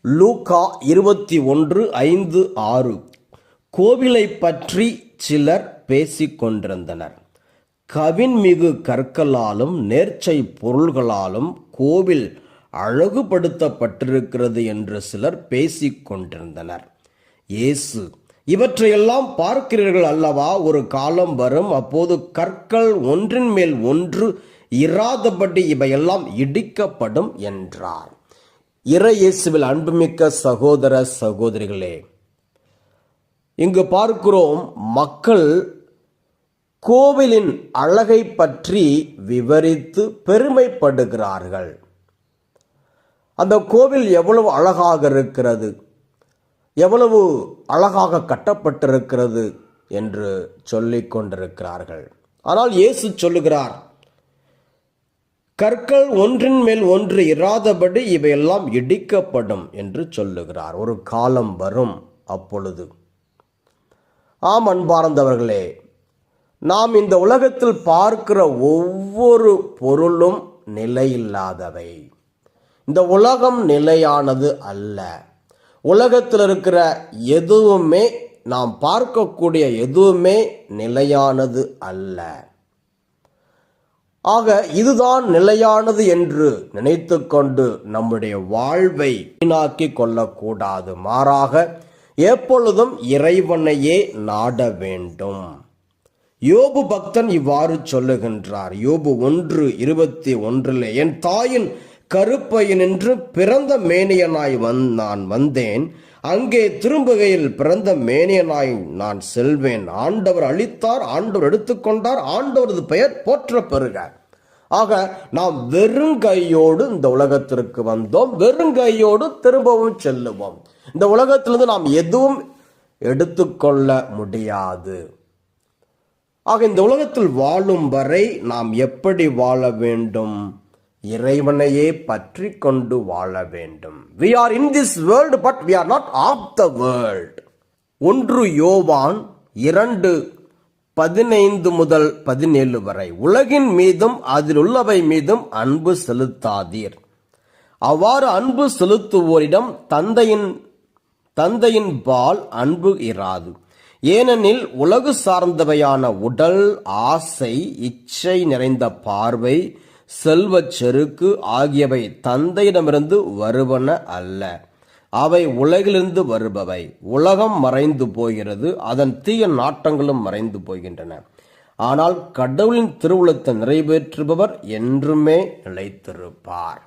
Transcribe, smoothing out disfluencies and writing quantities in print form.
லூக்கா 21:5-6. கோவிலை பற்றி சிலர் பேசிக் கொண்டிருந்தனர். கவின்மிகு கற்களாலும் நேர்ச்சை பொருள்களாலும் கோவில் அழகுபடுத்தப்பட்டிருக்கிறது என்று சிலர் பேசிக் கொண்டிருந்தனர். இயேசு, இவற்றையெல்லாம் பார்க்கிறீர்கள் அல்லவா? ஒரு காலம் வரும், அப்போது கற்கள் ஒன்றின் மேல் ஒன்று இராதபடி இவையெல்லாம் இடிக்கப்படும் என்றார். இறையேசுவில் அன்புமிக்க சகோதர சகோதரிகளே, இங்கு பார்க்கிறோம், மக்கள் கோவிலின் அழகை பற்றி விவரித்து பெருமைப்படுகிறார்கள். அந்த கோவில் எவ்வளவு அழகாக இருக்கிறது, எவ்வளவு அழகாக கட்டப்பட்டிருக்கிறது என்று சொல்லிக் கொண்டிருக்கிறார்கள். ஆனால் இயேசு சொல்லுகிறார், கற்கள் ஒன்றின் மேல் ஒன்று இராதபடி இவையெல்லாம் இடிக்கப்படும் என்று சொல்லுகிறார். ஒரு காலம் வரும், அப்பொழுது. ஆம் அன்பார்ந்தவர்களே, நாம் இந்த உலகத்தில் பார்க்கிற ஒவ்வொரு பொருளும் நிலையில்லாதவை. இந்த உலகம் நிலையானது அல்ல. உலகத்தில் இருக்கிற எதுவுமே, நாம் பார்க்கக்கூடிய எதுவுமே நிலையானது அல்ல. ஆக இதுதான் நிலையானது என்று நினைத்து கொண்டு நம்முடைய வாழ்வை வீணாக்கிக் கொள்ளக்கூடாது. மாறாக எப்பொழுதும் இறைவனையே நாட வேண்டும். யோபு பக்தன் இவ்வாறு சொல்லுகின்றார். யோபு 1:21, என் தாயின் கருப்பையினின்று பிறந்த மேனியனாய் நான் வந்தேன், அங்கே திரும்புகையில் பிறந்த மேனியனாய் நான் செல்வேன். ஆண்டவர் அளித்தார், ஆண்டவர் எடுத்துக்கொண்டார், ஆண்டவரது பெயர் போற்ற பெறுக. ஆக நாம் வெறுங்கையோடு இந்த உலகத்திற்கு வந்தோம், வெறுங்கையோடு திரும்பவும் செல்லுவோம். இந்த உலகத்திலிருந்து நாம் எதுவும் எடுத்துக்கொள்ள முடியாது. ஆக இந்த உலகத்தில் வாழும் வரை நாம் எப்படி வாழ வேண்டும்? இறைவனையே பற்றி கொண்டு வாழ வேண்டும். We are in this world but we are not of the world. 1 யோவான் 2:15-17 வரை. உலகின் மீதும் அதில் உள்ளவை மீதும் அன்பு செலுத்தாதீர். அவ்வாறு அன்பு செலுத்துவோரிடம் தந்தையின் பால் அன்பு இராது. ஏனெனில் உலகு சார்ந்தவையான உடல் ஆசை, இச்சை நிறைந்த பார்வை, செல்வச் செருக்கு ஆகியவை தந்தையிடமிருந்து வருவன அல்ல, அவை உலகிலிருந்து வருபவை. உலகம் மறைந்து போகிறது, அதன் தீய நாட்டங்களும் மறைந்து போகின்றன. ஆனால் கடவுளின் திருவுளத்தை நிறைவேற்றுபவர் என்றுமே நிலைத்திருப்பார்.